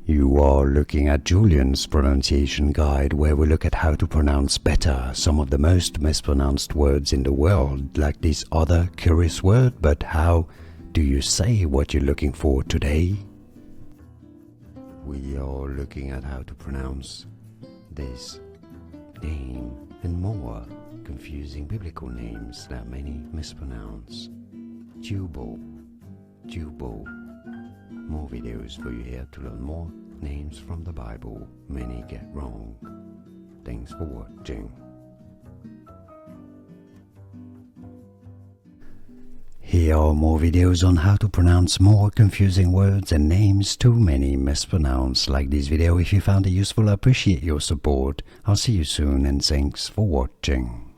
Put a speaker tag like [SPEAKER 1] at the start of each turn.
[SPEAKER 1] You are looking at Julian's pronunciation guide, where we look at how to pronounce better some of the most mispronounced words in the world, like this other curious word. But how do you say what you're looking for today? We are looking at how to pronounce this name and more confusing biblical names that many mispronounce. Tubal. More videos for you here to learn more names from the Bible many get wrong. Thanks for watching. Here are more videos on how to pronounce more confusing words and names too many mispronounce. Like this video if you found it useful. I appreciate your support. I'll see you soon and thanks for watching.